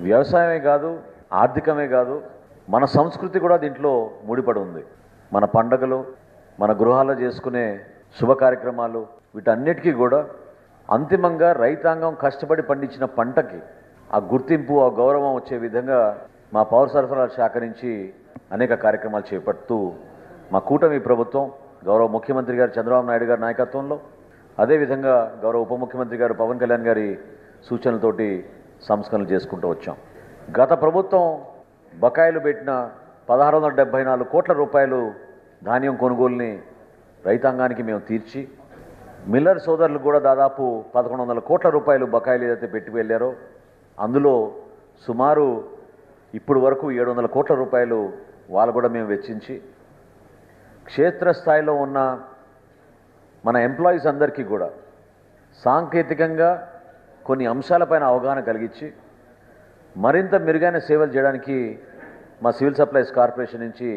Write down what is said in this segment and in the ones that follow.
వ్యవసాయమే కాదు, ఆర్థికమే కాదు, మన సంస్కృతి కూడా దీంట్లో ముడిపడి ఉంది. మన పండగలు, మన గృహాల్లో చేసుకునే శుభ కార్యక్రమాలు, వీటన్నిటికీ కూడా అంతిమంగా రైతాంగం కష్టపడి పండించిన పంటకి ఆ గుర్తింపు, ఆ గౌరవం వచ్చే విధంగా మా పౌర సరఫరాల శాఖ నుంచి అనేక కార్యక్రమాలు చేపడుతూ మా కూటమి ప్రభుత్వం గౌరవ ముఖ్యమంత్రి గారు చంద్రబాబు నాయుడు గారి నాయకత్వంలో, అదేవిధంగా గౌరవ ఉప ముఖ్యమంత్రి గారు పవన్ కళ్యాణ్ గారి సూచనలతోటి సంస్కరణలు చేసుకుంటూ వచ్చాం. గత ప్రభుత్వం బకాయిలు పెట్టిన 1674 కోట్ల రూపాయలు ధాన్యం కొనుగోలుని రైతాంగానికి మేము తీర్చి, మిల్లర్ సోదరులు కూడా దాదాపు 1100 కోట్ల రూపాయలు బకాయిలు ఏదైతే పెట్టి వెళ్ళారో అందులో సుమారు ఇప్పుడు వరకు 700 కోట్ల రూపాయలు వాళ్ళు కూడా మేము వెచ్చించి, క్షేత్రస్థాయిలో ఉన్న మన ఎంప్లాయీస్ అందరికీ కూడా సాంకేతికంగా కొన్ని అంశాలపైన అవగాహన కలిగించి మరింత మెరుగైన సేవలు చేయడానికి మా సివిల్ సప్లైస్ కార్పొరేషన్ నుంచి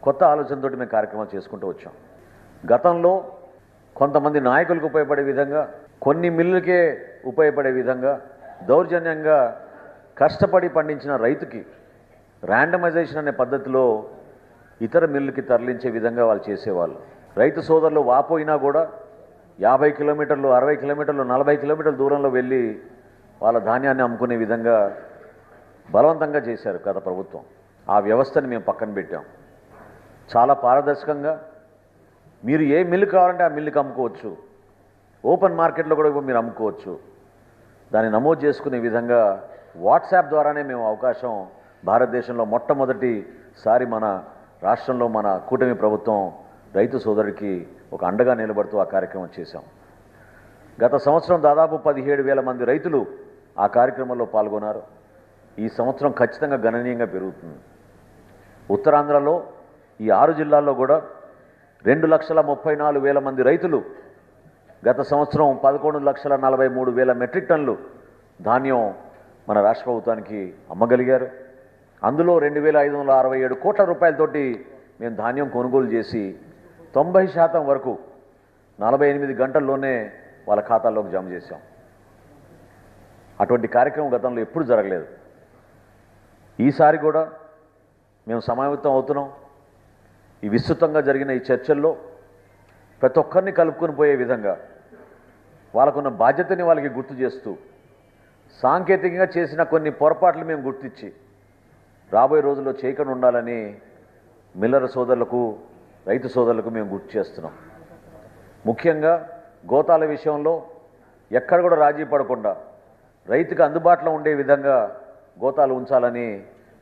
కొత్త ఆలోచనతోటి మేము కార్యక్రమాలు చేసుకుంటూ వచ్చాం. గతంలో కొంతమంది నాయకులకు ఉపయోగపడే విధంగా, కొన్ని మిల్లులకే ఉపయోగపడే విధంగా దౌర్జన్యంగా కష్టపడి పండించిన రైతుకి ర్యాండమైజేషన్ అనే పద్ధతిలో ఇతర మిల్లులకి తరలించే విధంగా వాళ్ళు చేసేవాళ్ళు. రైతు సోదరులు వాపోయినా కూడా 50 కిలోమీటర్లు, 60 కిలోమీటర్లు, 40 కిలోమీటర్ల దూరంలో వెళ్ళి వాళ్ళ ధాన్యాన్ని అమ్ముకునే విధంగా బలవంతంగా చేశారు గత ప్రభుత్వం. ఆ వ్యవస్థని మేము పక్కన పెట్టాం. చాలా పారదర్శకంగా మీరు ఏ మిల్లు కావాలంటే ఆ మిల్లుకి అమ్ముకోవచ్చు, ఓపెన్ మార్కెట్లో కూడా మీరు అమ్ముకోవచ్చు. దాన్ని నమోదు చేసుకునే విధంగా వాట్సాప్ ద్వారానే మేము అవకాశం భారతదేశంలో మొట్టమొదటిసారి మన రాష్ట్రంలో మన కూటమి ప్రభుత్వం రైతు సోదరుడికి ఒక అండగా నిలబడుతూ ఆ కార్యక్రమం చేశాం. గత సంవత్సరం దాదాపు 17,000 మంది రైతులు ఆ కార్యక్రమంలో పాల్గొన్నారు. ఈ సంవత్సరం ఖచ్చితంగా గణనీయంగా పెరుగుతుంది. ఉత్తరాంధ్రలో ఈ 6 జిల్లాల్లో కూడా 2,34,000 మంది రైతులు గత సంవత్సరం 11,43,000 మెట్రిక్ టన్నులు ధాన్యం మన రాష్ట్ర ప్రభుత్వానికి అమ్మగలిగారు. అందులో 2,567 కోట్ల రూపాయలతోటి మేము ధాన్యం కొనుగోలు చేసి 90% వరకు 48 గంటల్లోనే వాళ్ళ ఖాతాల్లోకి జమ చేశాం. అటువంటి కార్యక్రమం గతంలో ఎప్పుడు జరగలేదు. ఈసారి కూడా మేము సమాయత్తం అవుతున్నాం. ఈ విస్తృతంగా జరిగిన ఈ చర్చల్లో ప్రతి ఒక్కరిని కలుపుకొని పోయే విధంగా వాళ్ళకున్న బాధ్యతని వాళ్ళకి గుర్తు చేస్తూ, సాంకేతికంగా చేసిన కొన్ని పొరపాట్లు మేము గుర్తించి రాబోయే రోజుల్లో చేయకుండా ఉండాలని మిల్లర్ సోదరులకు, రైతు సోదరులకు మేము గుర్తు చేస్తున్నాం. ముఖ్యంగా గోతాల విషయంలో ఎక్కడ కూడా రాజీ పడకుండా రైతుకు అందుబాటులో ఉండే విధంగా గోతాలు ఉంచాలని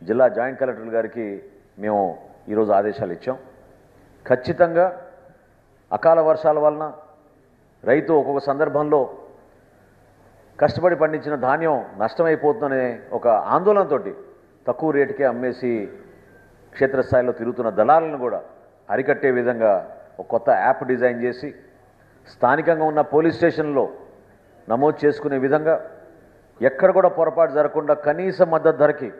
జిల్లా జాయింట్ కలెక్టర్ గారికి మేము ఈరోజు ఆదేశాలు ఇచ్చాం. ఖచ్చితంగా అకాల వర్షాల వలన రైతు ఒక్కొక్క సందర్భంలో కష్టపడి పండించిన ధాన్యం నష్టమైపోతుందనే ఒక ఆందోళనతో తక్కువ రేటుకే అమ్మేసి క్షేత్రస్థాయిలో తిరుగుతున్న దళాలను కూడా అరికట్టే విధంగా ఒక కొత్త యాప్ డిజైన్ చేసి స్థానికంగా ఉన్న పోలీస్ స్టేషన్లో నమోదు చేసుకునే విధంగా ఎక్కడ కూడా పొరపాటు జరగకుండా కనీస మద్దతు ధరకి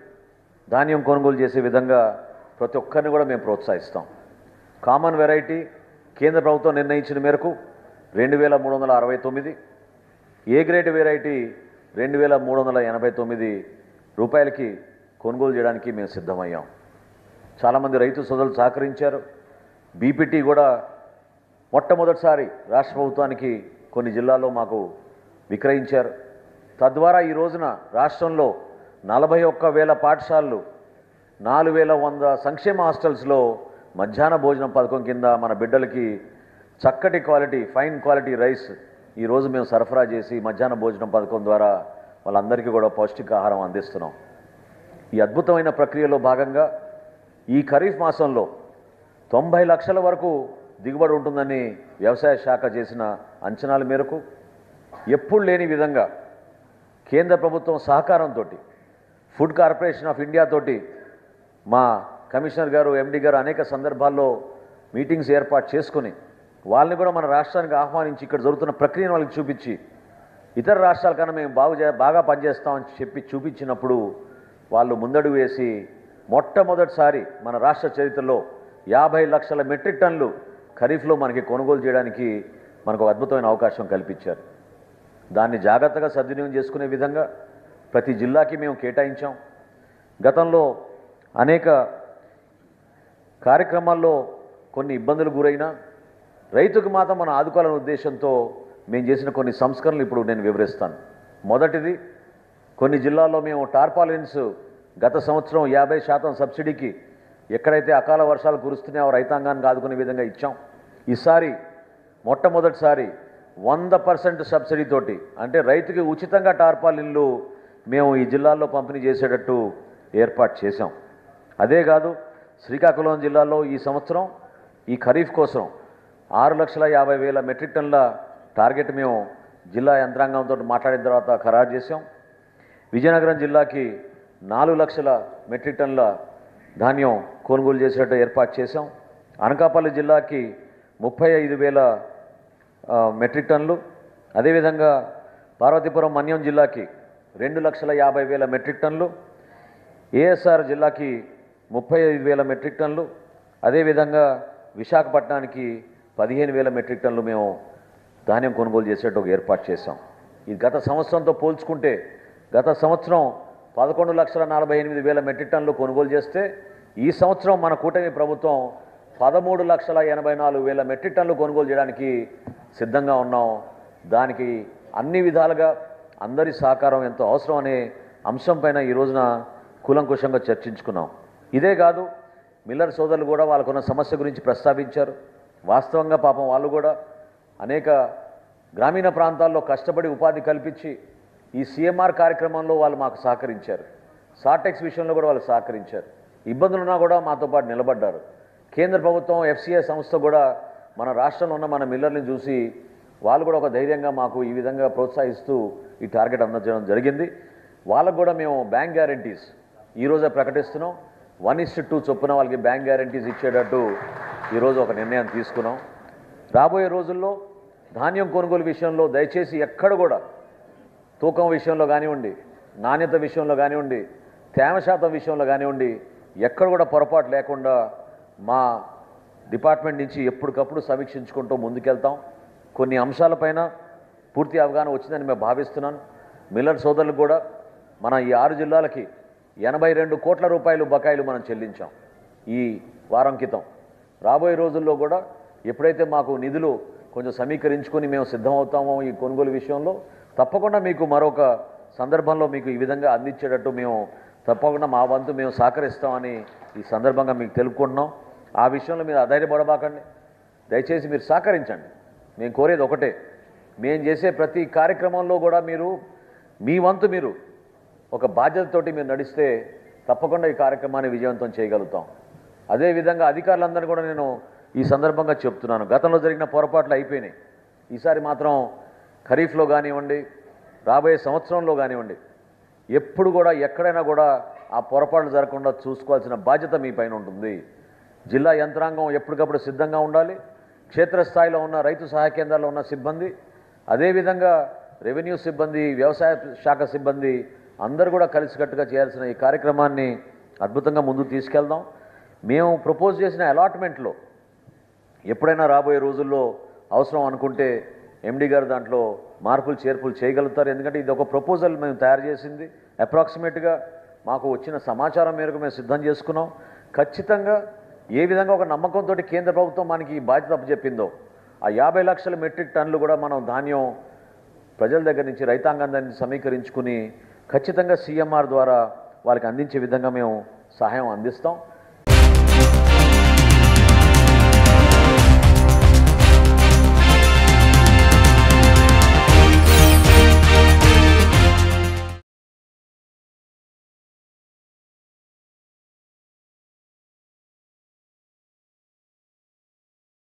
ధాన్యం కొనుగోలు చేసే విధంగా ప్రతి ఒక్కరిని కూడా మేము ప్రోత్సహిస్తాం. కామన్ వెరైటీ కేంద్ర ప్రభుత్వం నిర్ణయించిన మేరకు 2,369, ఏ గ్రేడ్ వెరైటీ 2,389 రూపాయలకి కొనుగోలు చేయడానికి మేము సిద్ధమయ్యాం. చాలామంది రైతు సోదరులు సహకరించారు. బీపీటీ కూడా మొట్టమొదటిసారి రాష్ట్ర ప్రభుత్వానికి కొన్ని జిల్లాల్లో మాకు విక్రయించారు. తద్వారా ఈ రోజున రాష్ట్రంలో 41,000 పాఠశాలలు, 4,100 సంక్షేమ హాస్టల్స్లో మధ్యాహ్న భోజనం పథకం కింద మన బిడ్డలకి చక్కటి క్వాలిటీ, ఫైన్ క్వాలిటీ రైస్ ఈరోజు మేము సరఫరా చేసి మధ్యాహ్న భోజనం పథకం ద్వారా వాళ్ళందరికీ కూడా పౌష్టికాహారం అందిస్తున్నాం. ఈ అద్భుతమైన ప్రక్రియలో భాగంగా ఈ ఖరీఫ్ మాసంలో 90 లక్షల వరకు దిగుబడి ఉంటుందని వ్యవసాయ శాఖ చేసిన అంచనాల మేరకు ఎప్పుడు లేని విధంగా కేంద్ర ప్రభుత్వం సహకారంతో ఫుడ్ కార్పొరేషన్ ఆఫ్ ఇండియా తోటి మా కమిషనర్ గారు, ఎండి గారు అనేక సందర్భాల్లో మీటింగ్స్ ఏర్పాటు చేసుకుని వాళ్ళని కూడా మన రాష్ట్రానికి ఆహ్వానించి ఇక్కడ జరుగుతున్న ప్రక్రియను వాళ్ళకి చూపించి, ఇతర రాష్ట్రాల కన్నా మేము బాగా పనిచేస్తామని చెప్పి చూపించినప్పుడు వాళ్ళు ముందడుగు వేసి మొట్టమొదటిసారి మన రాష్ట్ర చరిత్రలో 50 లక్షల మెట్రిక్ టన్నులు ఖరీఫ్లో మనకి కొనుగోలు చేయడానికి మనకు అద్భుతమైన అవకాశం కల్పించారు. దాన్ని జాగ్రత్తగా సద్వినియోగం చేసుకునే విధంగా ప్రతి జిల్లాకి మేము కేటాయించాం. గతంలో అనేక కార్యక్రమాల్లో కొన్ని ఇబ్బందులు గురైనా రైతుకు మాత్రం మనం ఆదుకోవాలనే ఉద్దేశంతో మేము చేసిన కొన్ని సంస్కరణలు ఇప్పుడు నేను వివరిస్తాను. మొదటిది, కొన్ని జిల్లాల్లో మేము టార్పాలిన్స్ గత సంవత్సరం 50% సబ్సిడీకి ఎక్కడైతే అకాల వర్షాలు కురుస్తున్నాయో రైతాంగానికి ఆదుకునే విధంగా ఇచ్చాం. ఈసారి మొట్టమొదటిసారి 100% సబ్సిడీతోటి, అంటే రైతుకి ఉచితంగా టార్పాలిన్లు మేము ఈ జిల్లాల్లో పంపిణీ చేసేటట్టు ఏర్పాటు చేశాం. అదే కాదు, శ్రీకాకుళం జిల్లాలో ఈ సంవత్సరం ఈ ఖరీఫ్ కోసం 6,50,000 మెట్రిక్ టన్నుల టార్గెట్ మేము జిల్లా యంత్రాంగంతో మాట్లాడిన తర్వాత ఖరారు చేశాం. విజయనగరం జిల్లాకి 4 లక్షల మెట్రిక్ టన్నుల ధాన్యం కొనుగోలు చేసేటట్టు ఏర్పాటు చేశాం. అనకాపల్లి జిల్లాకి 35,000 మెట్రిక్ టన్నులు, అదేవిధంగా పార్వతీపురం మన్యం జిల్లాకి 2,50,000 మెట్రిక్ టన్నులు, ఏఎస్ఆర్ జిల్లాకి 35,000 మెట్రిక్ టన్నులు, అదేవిధంగా విశాఖపట్నానికి 15,000 మెట్రిక్ టన్నులు మేము ధాన్యం కొనుగోలు చేసేట్టు ఏర్పాటు చేశాం. ఇది గత సంవత్సరంతో పోల్చుకుంటే గత సంవత్సరం 11,48,000 మెట్రిక్ టన్నులు కొనుగోలు చేస్తే ఈ సంవత్సరం మన కూటమి ప్రభుత్వం 13,84,000 మెట్రిక్ టన్నులు కొనుగోలు చేయడానికి సిద్ధంగా ఉన్నాం. దానికి అన్ని విధాలుగా అందరి సహకారం ఎంతో అవసరం అనే అంశం పైన ఈ రోజున కూలంకుషంగా చర్చించుకున్నాం. ఇదే కాదు, మిల్లర్ సోదరులు కూడా వాళ్ళకున్న సమస్య గురించి ప్రస్తావించారు. వాస్తవంగా పాపం వాళ్ళు కూడా అనేక గ్రామీణ ప్రాంతాల్లో కష్టపడి ఉపాధి కల్పించి ఈ సిఎంఆర్ కార్యక్రమంలో వాళ్ళు మాకు సహకరించారు. సార్టెక్స్ విషయంలో కూడా వాళ్ళు సహకరించారు. ఇబ్బందులున్నా కూడా మాతో పాటు నిలబడ్డారు. కేంద్ర ప్రభుత్వం ఎఫ్సిఐ సంస్థ కూడా మన రాష్ట్రంలో ఉన్న మన మిల్లర్ని చూసి వాళ్ళు కూడా ఒక ధైర్యంగా మాకు ఈ విధంగా ప్రోత్సహిస్తూ ఈ టార్గెట్ అందజేయడం జరిగింది. వాళ్ళకు కూడా మేము బ్యాంక్ గ్యారంటీస్ ఈరోజే ప్రకటిస్తున్నాం. 1:2 చొప్పున వాళ్ళకి బ్యాంక్ గ్యారంటీస్ ఇచ్చేటట్టు ఈరోజు ఒక నిర్ణయం తీసుకున్నాం. రాబోయే రోజుల్లో ధాన్యం కొనుగోలు విషయంలో దయచేసి ఎక్కడ కూడా తూకం విషయంలో కానివ్వండి, నాణ్యత విషయంలో కానివ్వండి, తేమ శాతం విషయంలో కానివ్వండి, ఎక్కడ కూడా పొరపాటు లేకుండా మా డిపార్ట్మెంట్ నుంచి ఎప్పటికప్పుడు సమీక్షించుకుంటూ ముందుకెళ్తాం. కొన్ని అంశాలపైన పూర్తి అవగాహన వచ్చిందని మేము భావిస్తున్నాను. మిల్లర్ సోదరులకు కూడా మన ఈ 6 జిల్లాలకి 82 కోట్ల రూపాయలు బకాయిలు మనం చెల్లించాం ఈ వారం క్రితం. రాబోయే రోజుల్లో కూడా ఎప్పుడైతే మాకు నిధులు కొంచెం సమీకరించుకొని మేము సిద్ధమవుతామో ఈ కొనుగోలు విషయంలో తప్పకుండా మీకు మరొక సందర్భంలో మీకు ఈ విధంగా అందించేటట్టు మేము తప్పకుండా మా వంతు మేము సహకరిస్తామని ఈ సందర్భంగా మీకు తెలుపుకుంటున్నాం. ఆ విషయంలో మీరు అధైర్యపడబాకండి, దయచేసి మీరు సహకరించండి. మేము కోరేది ఒకటే, మేము చేసే ప్రతి కార్యక్రమంలో కూడా మీరు మీ వంతు మీరు ఒక బాధ్యతతోటి మీరు నడిస్తే తప్పకుండా ఈ కార్యక్రమాన్ని విజయవంతం చేయగలుగుతాం. అదేవిధంగా అధికారులందరూ కూడా నేను ఈ సందర్భంగా చెప్తున్నాను, గతంలో జరిగిన పొరపాట్లు అయిపోయినాయి. ఈసారి మాత్రం ఖరీఫ్లో కానివ్వండి, రాబోయే సంవత్సరంలో కానివ్వండి, ఎప్పుడు కూడా ఎక్కడైనా కూడా ఆ పొరపాట్లు జరగకుండా చూసుకోవాల్సిన బాధ్యత మీ పైన ఉంటుంది. జిల్లా యంత్రాంగం ఎప్పటికప్పుడు సిద్ధంగా ఉండాలి. క్షేత్రస్థాయిలో ఉన్న రైతు సహాయ కేంద్రాల్లో ఉన్న సిబ్బంది, అదేవిధంగా రెవెన్యూ సిబ్బంది, వ్యవసాయ శాఖ సిబ్బంది అందరూ కూడా కలిసికట్టుగా చేయాల్సిన ఈ కార్యక్రమాన్ని అద్భుతంగా ముందుకు తీసుకెళ్దాం. మేము ప్రపోజ్ చేసిన అలాట్మెంట్లో ఎప్పుడైనా రాబోయే రోజుల్లో అవసరం అనుకుంటే ఎండి గారు దాంట్లో మార్పులు చేర్పులు చేయగలుగుతారు. ఎందుకంటే ఇది ఒక ప్రపోజల్ మేము తయారు చేసింది. అప్రాక్సిమేట్గా మాకు వచ్చిన సమాచారం మేరకు మేము సిద్ధం చేసుకున్నాం. ఖచ్చితంగా ఏ విధంగా ఒక నమ్మకంతో కేంద్ర ప్రభుత్వం మనకి ఈ బాధ్యత అప్పచెప్పిందో ఆ 50 లక్షల మెట్రిక్ టన్నులు కూడా మనం ధాన్యం ప్రజల దగ్గర నుంచి రైతాంగం దగ్గర నుంచి సమీకరించుకుని ఖచ్చితంగా సిఎంఆర్ ద్వారా వాళ్ళకి అందించే విధంగా మేము సహాయం అందిస్తాం.